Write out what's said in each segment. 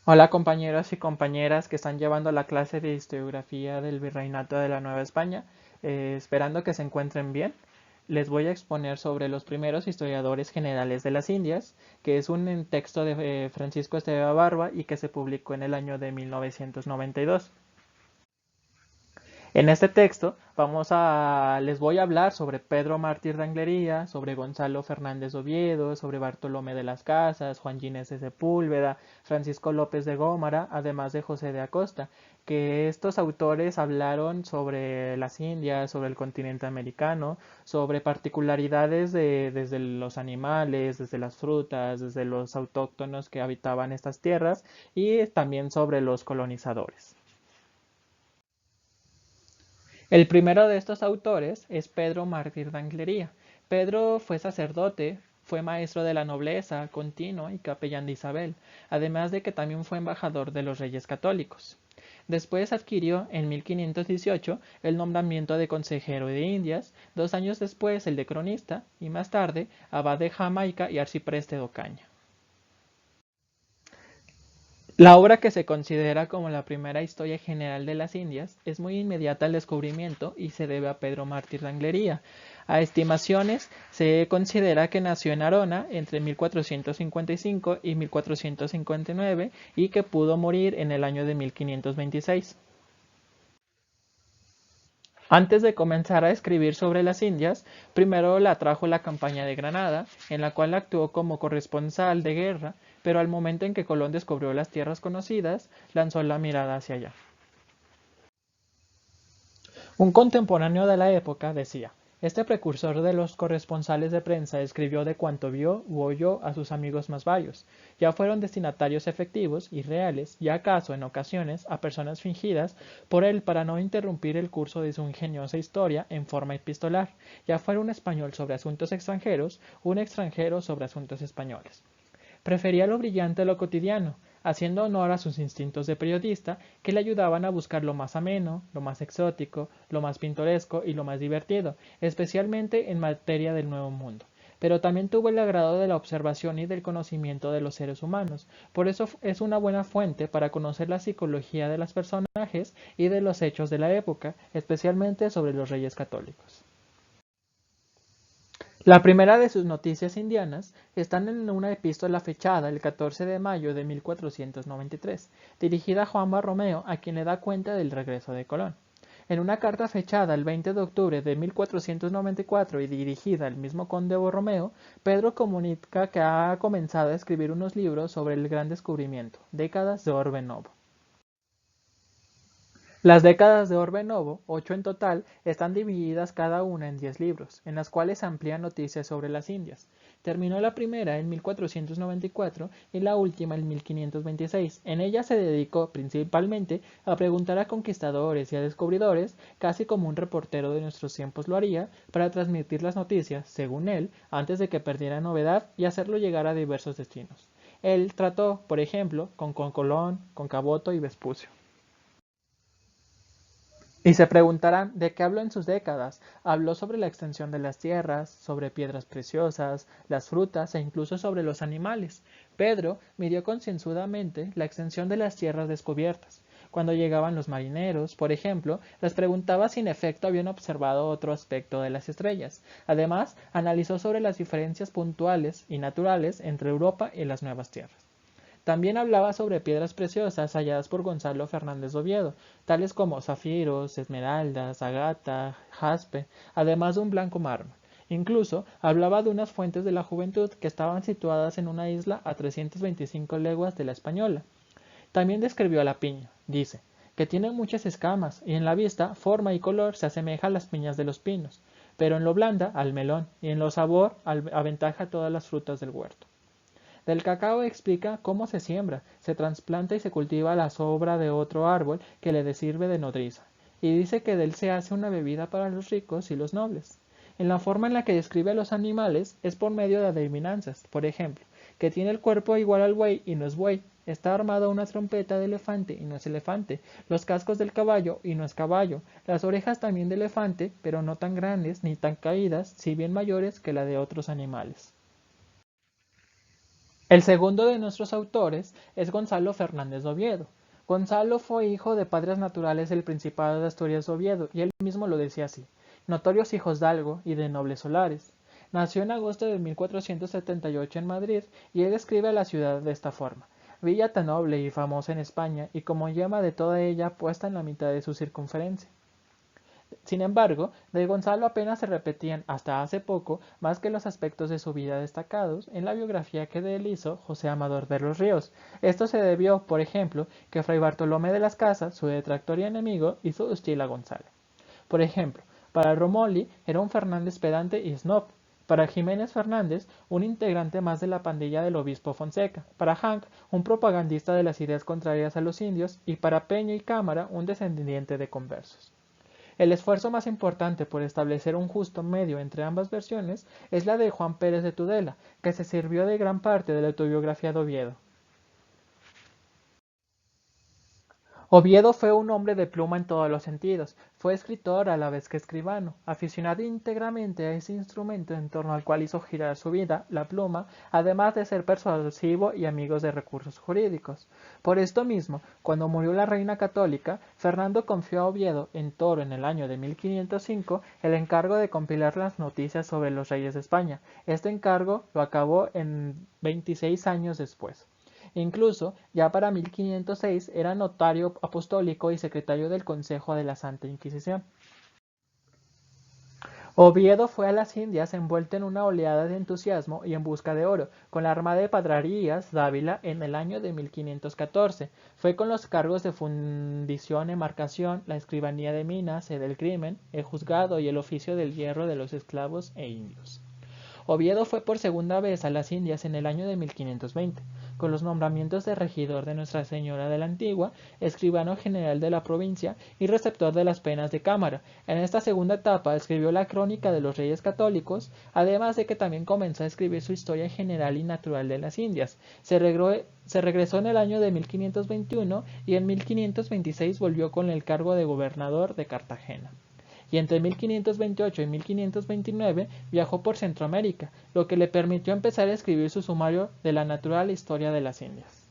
Hola compañeros y compañeras que están llevando la clase de historiografía del Virreinato de la Nueva España, esperando que se encuentren bien. Les voy a exponer sobre los primeros historiadores generales de las Indias, que es un texto de Francisco Esteve Barba y que se publicó en el año de 1992. En este texto les voy a hablar sobre Pedro Mártir de Anglería, sobre Gonzalo Fernández Oviedo, sobre Bartolomé de las Casas, Juan Ginés de Sepúlveda, Francisco López de Gómara, además de José de Acosta, que estos autores hablaron sobre las Indias, sobre el continente americano, sobre particularidades desde los animales, desde las frutas, desde los autóctonos que habitaban estas tierras y también sobre los colonizadores. El primero de estos autores es Pedro Mártir de Anglería. Pedro fue sacerdote, fue maestro de la nobleza, continuo y capellán de Isabel, además de que también fue embajador de los reyes católicos. Después adquirió en 1518 el nombramiento de consejero de Indias, 2 años después el de cronista y más tarde abad de Jamaica y arcipreste de Ocaña. La obra que se considera como la primera historia general de las Indias es muy inmediata al descubrimiento y se debe a Pedro Mártir de Anglería. A estimaciones, se considera que nació en Arona entre 1455 y 1459 y que pudo morir en el año de 1526. Antes de comenzar a escribir sobre las Indias, primero la trajo la campaña de Granada, en la cual actuó como corresponsal de guerra, pero al momento en que Colón descubrió las tierras conocidas, lanzó la mirada hacia allá. Un contemporáneo de la época decía: este precursor de los corresponsales de prensa escribió de cuanto vio u oyó a sus amigos más varios. Ya fueron destinatarios efectivos y reales, y acaso en ocasiones a personas fingidas, por él para no interrumpir el curso de su ingeniosa historia en forma epistolar, ya fuera un español sobre asuntos extranjeros, un extranjero sobre asuntos españoles. Prefería lo brillante a lo cotidiano, haciendo honor a sus instintos de periodista que le ayudaban a buscar lo más ameno, lo más exótico, lo más pintoresco y lo más divertido, especialmente en materia del Nuevo Mundo. Pero también tuvo el agrado de la observación y del conocimiento de los seres humanos. Por eso es una buena fuente para conocer la psicología de los personajes y de los hechos de la época, especialmente sobre los reyes católicos. La primera de sus noticias indianas están en una epístola fechada el 14 de mayo de 1493, dirigida a Juan Borromeo, a quien le da cuenta del regreso de Colón. En una carta fechada el 20 de octubre de 1494 y dirigida al mismo conde Borromeo, Pedro comunica que ha comenzado a escribir unos libros sobre el gran descubrimiento, décadas de Orbe Novo. Las décadas de Orbe Novo, 8 en total, están divididas cada una en 10 libros, en las cuales se amplían noticias sobre las Indias. Terminó la primera en 1494 y la última en 1526. En ella se dedicó principalmente a preguntar a conquistadores y a descubridores, casi como un reportero de nuestros tiempos lo haría, para transmitir las noticias, según él, antes de que perdiera novedad y hacerlo llegar a diversos destinos. Él trató, por ejemplo, con Colón, con Caboto y Vespucio. Y se preguntarán de qué habló en sus décadas. Habló sobre la extensión de las tierras, sobre piedras preciosas, las frutas e incluso sobre los animales. Pedro midió concienzudamente la extensión de las tierras descubiertas. Cuando llegaban los marineros, por ejemplo, les preguntaba si en efecto habían observado otro aspecto de las estrellas. Además, analizó sobre las diferencias puntuales y naturales entre Europa y las nuevas tierras. También hablaba sobre piedras preciosas halladas por Gonzalo Fernández Oviedo, tales como zafiros, esmeraldas, agata, jaspe, además de un blanco mármol. Incluso hablaba de unas fuentes de la juventud que estaban situadas en una isla a 325 leguas de la Española. También describió a la piña, dice, que tiene muchas escamas y en la vista, forma y color se asemeja a las piñas de los pinos, pero en lo blanda al melón y en lo sabor aventaja todas las frutas del huerto. Del cacao explica cómo se siembra, se trasplanta y se cultiva la sobra de otro árbol que le sirve de nodriza, y dice que de él se hace una bebida para los ricos y los nobles. En la forma en la que describe a los animales es por medio de adivinanzas, por ejemplo, que tiene el cuerpo igual al buey y no es buey, está armada una trompeta de elefante y no es elefante, los cascos del caballo y no es caballo, las orejas también de elefante, pero no tan grandes ni tan caídas, si bien mayores que la de otros animales. El segundo de nuestros autores es Gonzalo Fernández de Oviedo. Gonzalo fue hijo de padres naturales del Principado de Asturias de Oviedo, y él mismo lo decía así, notorios hijos de algo y de nobles solares. Nació en agosto de 1478 en Madrid, y él describe a la ciudad de esta forma. Villa tan noble y famosa en España, y como yema de toda ella puesta en la mitad de su circunferencia. Sin embargo, de Gonzalo apenas se repetían, hasta hace poco, más que los aspectos de su vida destacados en la biografía que de él hizo José Amador de los Ríos. Esto se debió, por ejemplo, que Fray Bartolomé de las Casas, su detractor y enemigo, hizo hostil a Gonzalo. Por ejemplo, para Romoli era un Fernández pedante y snob. Para Jiménez Fernández, un integrante más de la pandilla del obispo Fonseca. Para Hank, un propagandista de las ideas contrarias a los indios. Y para Peña y Cámara, un descendiente de conversos. El esfuerzo más importante por establecer un justo medio entre ambas versiones es la de Juan Pérez de Tudela, que se sirvió de gran parte de la autobiografía de Oviedo. Oviedo fue un hombre de pluma en todos los sentidos, fue escritor a la vez que escribano, aficionado íntegramente a ese instrumento en torno al cual hizo girar su vida, la pluma, además de ser persuasivo y amigo de recursos jurídicos. Por esto mismo, cuando murió la reina católica, Fernando confió a Oviedo, en Toro en el año de 1505, el encargo de compilar las noticias sobre los reyes de España. Este encargo lo acabó en 26 años después. Incluso, ya para 1506 era notario apostólico y secretario del Consejo de la Santa Inquisición. Oviedo fue a las Indias envuelto en una oleada de entusiasmo y en busca de oro, con la armada de Padrarías Dávila en el año de 1514. Fue con los cargos de fundición, emarcación, la escribanía de minas, del crimen, el juzgado y el oficio del hierro de los esclavos e indios. Oviedo fue por segunda vez a las Indias en el año de 1520, con los nombramientos de regidor de Nuestra Señora de la Antigua, escribano general de la provincia y receptor de las penas de cámara. En esta segunda etapa escribió la crónica de los reyes católicos, además de que también comenzó a escribir su historia general y natural de las Indias. Se regresó en el año de 1521 y en 1526 volvió con el cargo de gobernador de Cartagena. Y entre 1528 y 1529 viajó por Centroamérica, lo que le permitió empezar a escribir su sumario de la natural historia de las Indias.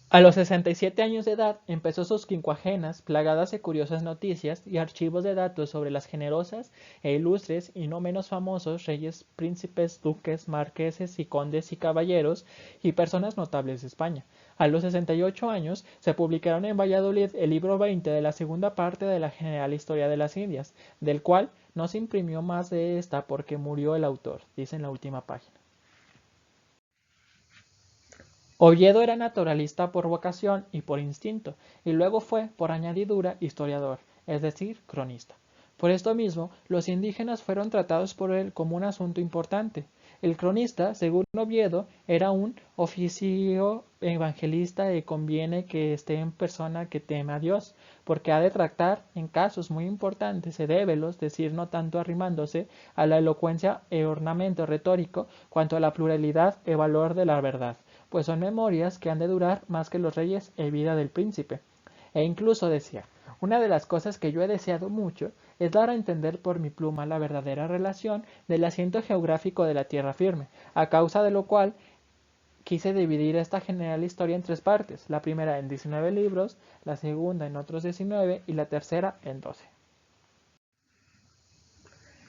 A los 67 años de edad empezó sus quincuagenas, plagadas de curiosas noticias y archivos de datos sobre las generosas e ilustres y no menos famosos reyes, príncipes, duques, marqueses y condes y caballeros y personas notables de España. A los 68 años se publicaron en Valladolid el libro 20 de la segunda parte de la general historia de las Indias, del cual no se imprimió más de esta porque murió el autor, dice en la última página. Oviedo era naturalista por vocación y por instinto, y luego fue, por añadidura, historiador, es decir, cronista. Por esto mismo, los indígenas fueron tratados por él como un asunto importante. El cronista, según Oviedo, era un oficio evangelista y conviene que esté en persona que teme a Dios, porque ha de tratar, en casos muy importantes y débelos, decir no tanto arrimándose a la elocuencia e ornamento retórico, cuanto a la pluralidad y valor de la verdad, pues son memorias que han de durar más que los reyes y vida del príncipe. E incluso decía, una de las cosas que yo he deseado mucho es dar a entender por mi pluma la verdadera relación del asiento geográfico de la tierra firme, a causa de lo cual quise dividir esta general historia en tres partes, la primera en 19 libros, la segunda en otros 19 y la tercera en 12.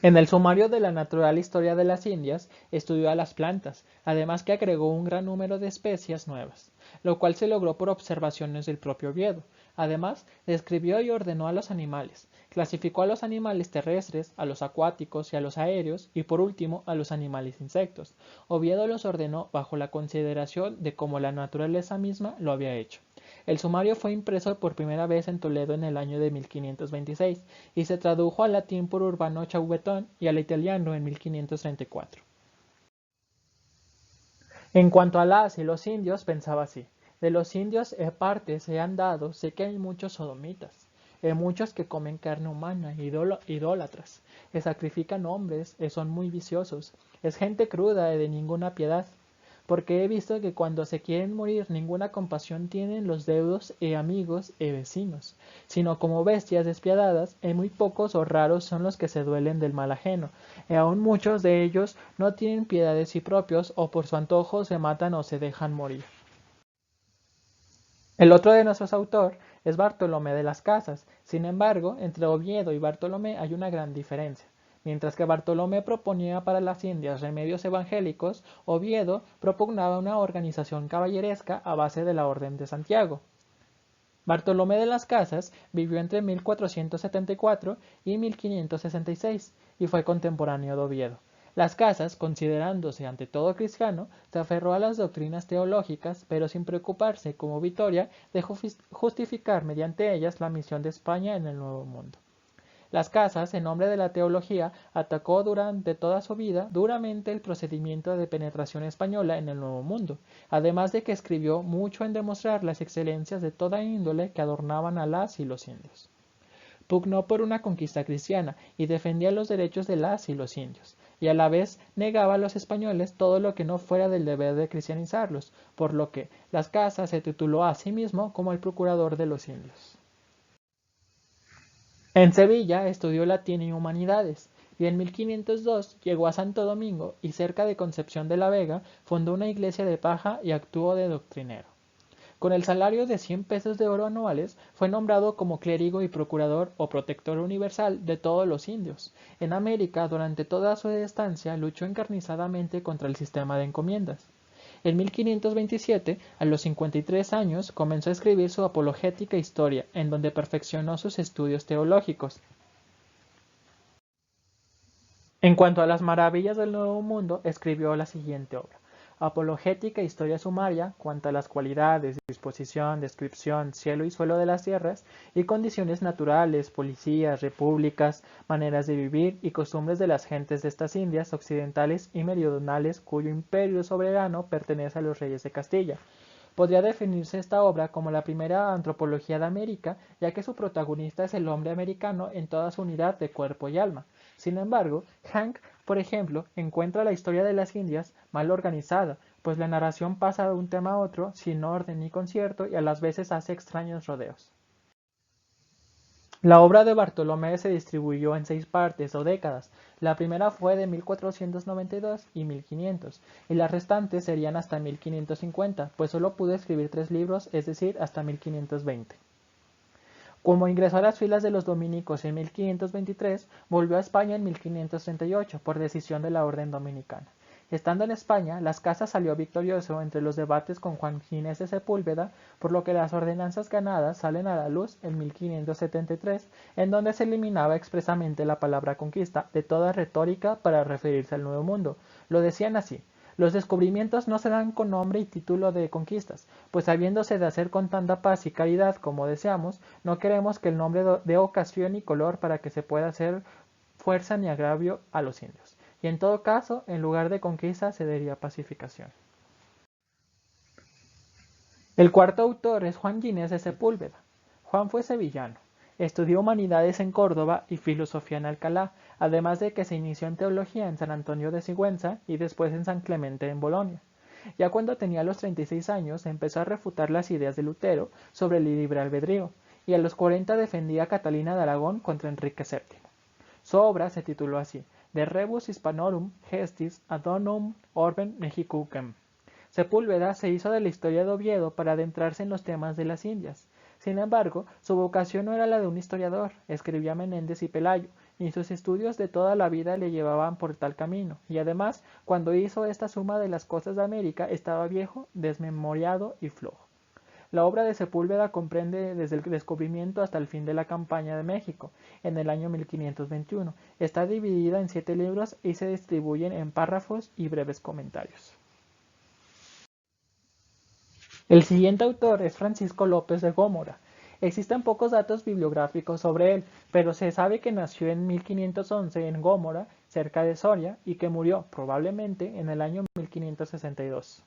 En el sumario de la natural historia de las Indias estudió a las plantas, además que agregó un gran número de especies nuevas, lo cual se logró por observaciones del propio Oviedo. Además, describió y ordenó a los animales, clasificó a los animales terrestres, a los acuáticos y a los aéreos, y por último a los animales insectos. Oviedo los ordenó bajo la consideración de cómo la naturaleza misma lo había hecho. El sumario fue impreso por primera vez en Toledo en el año de 1526 y se tradujo al latín por Urbano Chauvetón y al italiano en 1534. En cuanto a las y los indios, pensaba así. De los indios parte se han dado, sé que hay muchos sodomitas, muchos que comen carne humana, idólatras, sacrifican hombres, son muy viciosos, es gente cruda y de ninguna piedad. porque he visto que cuando se quieren morir ninguna compasión tienen los deudos amigos vecinos, sino como bestias despiadadas, muy pocos o raros son los que se duelen del mal ajeno, aun muchos de ellos no tienen piedad de sí propios, o por su antojo se matan o se dejan morir. El otro de nuestros autores es Bartolomé de las Casas. Sin embargo, entre Oviedo y Bartolomé hay una gran diferencia. Mientras que Bartolomé proponía para las Indias remedios evangélicos, Oviedo propugnaba una organización caballeresca a base de la Orden de Santiago. Bartolomé de las Casas vivió entre 1474 y 1566 y fue contemporáneo de Oviedo. Las Casas, considerándose ante todo cristiano, se aferró a las doctrinas teológicas, pero sin preocuparse, como Vitoria, de justificar mediante ellas la misión de España en el Nuevo Mundo. Las Casas, en nombre de la teología, atacó durante toda su vida duramente el procedimiento de penetración española en el Nuevo Mundo, además de que escribió mucho en demostrar las excelencias de toda índole que adornaban a las y los indios. Pugnó por una conquista cristiana y defendía los derechos de las y los indios, y a la vez negaba a los españoles todo lo que no fuera del deber de cristianizarlos, por lo que Las Casas se tituló a sí mismo como el procurador de los indios. En Sevilla estudió latín y humanidades, y en 1502 llegó a Santo Domingo y cerca de Concepción de la Vega fundó una iglesia de paja y actuó de doctrinero. Con el salario de 100 pesos de oro anuales, fue nombrado como clérigo y procurador o protector universal de todos los indios. En América, durante toda su estancia, luchó encarnizadamente contra el sistema de encomiendas. En 1527, a los 53 años, comenzó a escribir su Apologética Historia, en donde perfeccionó sus estudios teológicos. En cuanto a las maravillas del Nuevo Mundo, escribió la siguiente obra: Apologética Historia Sumaria, cuanto a las cualidades, disposición, descripción, cielo y suelo de las tierras, y condiciones naturales, policías, repúblicas, maneras de vivir y costumbres de las gentes de estas Indias occidentales y meridionales, cuyo imperio soberano pertenece a los reyes de Castilla. Podría definirse esta obra como la primera antropología de América, ya que su protagonista es el hombre americano en toda su unidad de cuerpo y alma. Sin embargo, Hank, por ejemplo, encuentra la historia de las Indias mal organizada, pues la narración pasa de un tema a otro sin orden ni concierto y a las veces hace extraños rodeos. La obra de Bartolomé se distribuyó en 6 partes o décadas. La primera fue de 1492 y 1500, y las restantes serían hasta 1550, pues solo pudo escribir 3 libros, es decir, hasta 1520. Como ingresó a las filas de los dominicos en 1523, volvió a España en 1538 por decisión de la Orden Dominicana. Estando en España, Las Casas salió victorioso entre los debates con Juan Ginés de Sepúlveda, por lo que las ordenanzas ganadas salen a la luz en 1573, en donde se eliminaba expresamente la palabra conquista de toda retórica para referirse al Nuevo Mundo. Lo decían así: los descubrimientos no se dan con nombre y título de conquistas, pues habiéndose de hacer con tanta paz y caridad como deseamos, no queremos que el nombre dé ocasión y color para que se pueda hacer fuerza ni agravio a los indios. Y en todo caso, en lugar de conquista se diría pacificación. El cuarto autor es Juan Ginés de Sepúlveda. Juan fue sevillano. Estudió humanidades en Córdoba y filosofía en Alcalá, además de que se inició en teología en San Antonio de Sigüenza y después en San Clemente en Bolonia. Ya cuando tenía los 36 años empezó a refutar las ideas de Lutero sobre el libre albedrío, y a los 40 defendía a Catalina de Aragón contra Enrique VII. Su obra se tituló así: De Rebus Hispanorum Gestis Adonum Orbem Mexicucem. Sepúlveda se hizo de la historia de Oviedo para adentrarse en los temas de las Indias. Sin embargo, su vocación no era la de un historiador, escribía Menéndez y Pelayo, ni sus estudios de toda la vida le llevaban por tal camino, y además, cuando hizo esta suma de las cosas de América, estaba viejo, desmemoriado y flojo. La obra de Sepúlveda comprende desde el descubrimiento hasta el fin de la campaña de México, en el año 1521. Está dividida en 7 libros y se distribuyen en párrafos y breves comentarios. El siguiente autor es Francisco López de Gómora. Existen pocos datos bibliográficos sobre él, pero se sabe que nació en 1511 en Gómora, cerca de Soria, y que murió, probablemente, en el año 1562.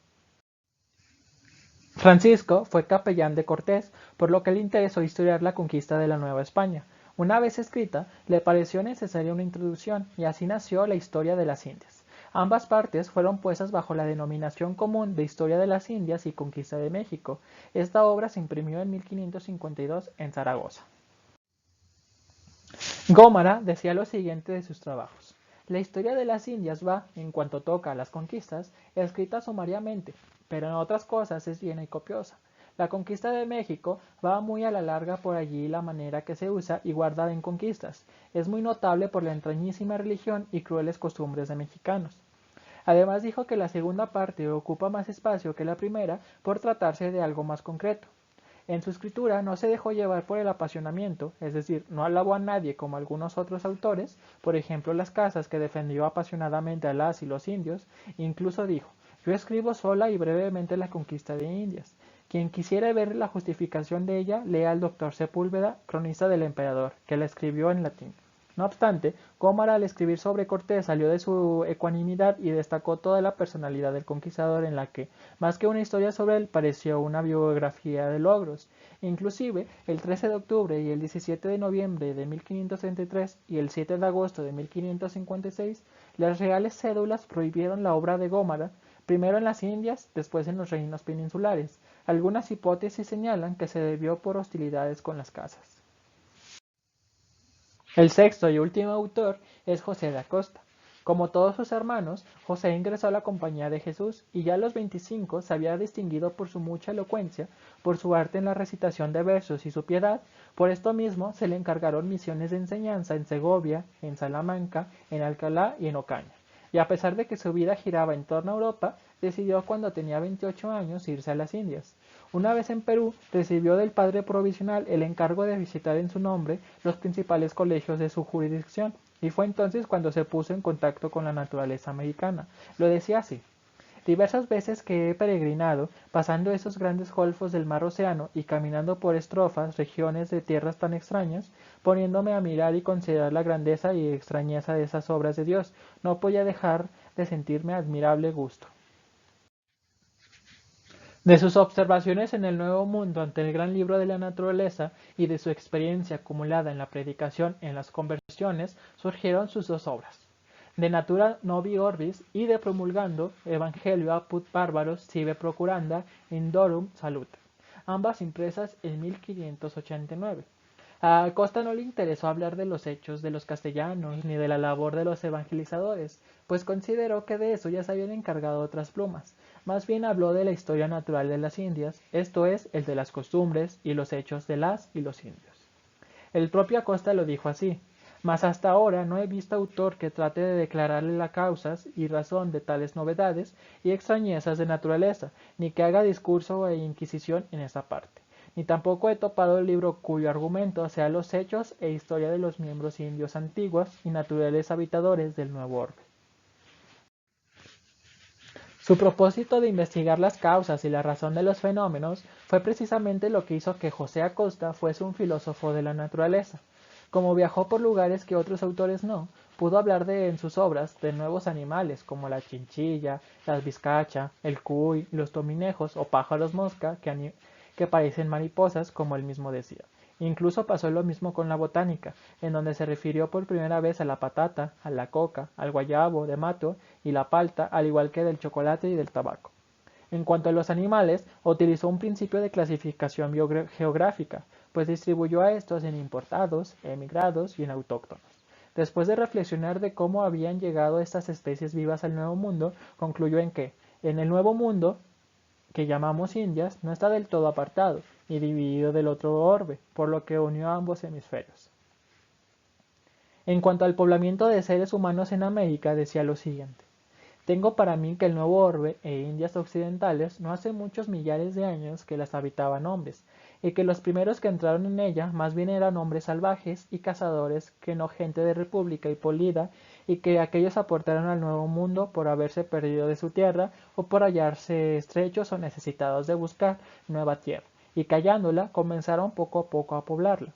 Francisco fue capellán de Cortés, por lo que le interesó historiar la conquista de la Nueva España. Una vez escrita, le pareció necesaria una introducción, y así nació la historia de las Indias. Ambas partes fueron puestas bajo la denominación común de Historia de las Indias y Conquista de México. Esta obra se imprimió en 1552 en Zaragoza. Gómara decía lo siguiente de sus trabajos: la historia de las Indias va, en cuanto toca a las conquistas, escrita sumariamente, pero en otras cosas es llena y copiosa. La conquista de México va muy a la larga por allí la manera que se usa y guarda en conquistas. Es muy notable por la entrañísima religión y crueles costumbres de mexicanos. Además dijo que la segunda parte ocupa más espacio que la primera por tratarse de algo más concreto. En su escritura no se dejó llevar por el apasionamiento, es decir, no alabó a nadie como algunos otros autores, por ejemplo Las Casas, que defendió apasionadamente a las y los indios. Incluso dijo: yo escribo sola y brevemente la conquista de Indias. Quien quisiera ver la justificación de ella, lea al doctor Sepúlveda, cronista del emperador, que la escribió en latín. No obstante, Gómara al escribir sobre Cortés salió de su ecuanimidad y destacó toda la personalidad del conquistador, en la que, más que una historia sobre él, pareció una biografía de logros. Inclusive, el 13 de octubre y el 17 de noviembre de 1533 y el 7 de agosto de 1556, las reales cédulas prohibieron la obra de Gómara, primero en las Indias, después en los reinos peninsulares. Algunas hipótesis señalan que se debió por hostilidades con las casas. El sexto y último autor es José de Acosta. Como todos sus hermanos, José ingresó a la Compañía de Jesús y ya a los 25 se había distinguido por su mucha elocuencia, por su arte en la recitación de versos y su piedad. Por esto mismo se le encargaron misiones de enseñanza en Segovia, en Salamanca, en Alcalá y en Ocaña. Y a pesar de que su vida giraba en torno a Europa, decidió cuando tenía 28 años irse a las Indias. Una vez en Perú, recibió del padre provisional el encargo de visitar en su nombre los principales colegios de su jurisdicción, y fue entonces cuando se puso en contacto con la naturaleza americana. Lo decía así: diversas veces que he peregrinado, pasando esos grandes golfos del mar Océano y caminando por estrofas, regiones de tierras tan extrañas, poniéndome a mirar y considerar la grandeza y extrañeza de esas obras de Dios, no podía dejar de sentirme admirable gusto. De sus observaciones en el Nuevo Mundo ante el gran libro de la naturaleza y de su experiencia acumulada en la predicación en las conversiones surgieron sus dos obras: De Natura Novi Orbis y de Promulgando Evangelio apud Barbaros sive procuranda Indorum Salute, ambas impresas en 1589. A Acosta no le interesó hablar de los hechos de los castellanos ni de la labor de los evangelizadores, pues consideró que de eso ya se habían encargado otras plumas. Más bien habló de la historia natural de las Indias, esto es, el de las costumbres y los hechos de las y los indios. El propio Acosta lo dijo así: mas hasta ahora no he visto autor que trate de declararle las causas y razón de tales novedades y extrañezas de naturaleza, ni que haga discurso e inquisición en esa parte. Ni tampoco he topado el libro cuyo argumento sea los hechos e historia de los miembros indios antiguos y naturales habitadores del nuevo orbe. Su propósito de investigar las causas y la razón de los fenómenos fue precisamente lo que hizo que José Acosta fuese un filósofo de la naturaleza. Como viajó por lugares que otros autores no, pudo hablar en sus obras de nuevos animales como la chinchilla, la vizcacha, el cuy, los tominejos o pájaros mosca que parecen mariposas, como él mismo decía. Incluso pasó lo mismo con la botánica, en donde se refirió por primera vez a la patata, a la coca, al guayabo de mato y la palta, al igual que del chocolate y del tabaco. En cuanto a los animales, utilizó un principio de clasificación geográfica, pues distribuyó a estos en importados, emigrados y en autóctonos. Después de reflexionar de cómo habían llegado estas especies vivas al Nuevo Mundo, concluyó en que, en el Nuevo Mundo, que llamamos Indias, no está del todo apartado, y dividido del otro orbe, por lo que unió a ambos hemisferios. En cuanto al poblamiento de seres humanos en América, decía lo siguiente: tengo para mí que el nuevo orbe e Indias occidentales no hace muchos millares de años que las habitaban hombres, y que los primeros que entraron en ella más bien eran hombres salvajes y cazadores que no gente de república y polida, y que aquellos aportaron al nuevo mundo por haberse perdido de su tierra o por hallarse estrechos o necesitados de buscar nueva tierra, y que hallándola comenzaron poco a poco a poblarla.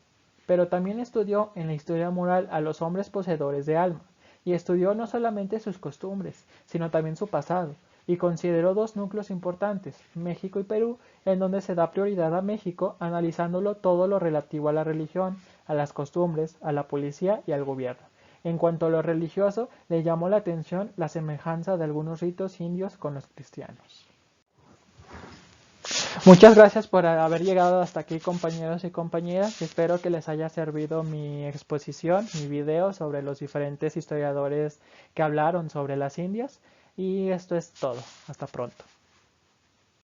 Pero también estudió en la historia moral a los hombres poseedores de alma, y estudió no solamente sus costumbres, sino también su pasado, y consideró dos núcleos importantes, México y Perú, en donde se da prioridad a México, analizándolo todo lo relativo a la religión, a las costumbres, a la policía y al gobierno, En cuanto a lo religioso, le llamó la atención la semejanza de algunos ritos indios con los cristianos. Muchas gracias por haber llegado hasta aquí, compañeros y compañeras. Espero que les haya servido mi exposición, mi video sobre los diferentes historiadores que hablaron sobre las Indias. Y esto es todo. Hasta pronto.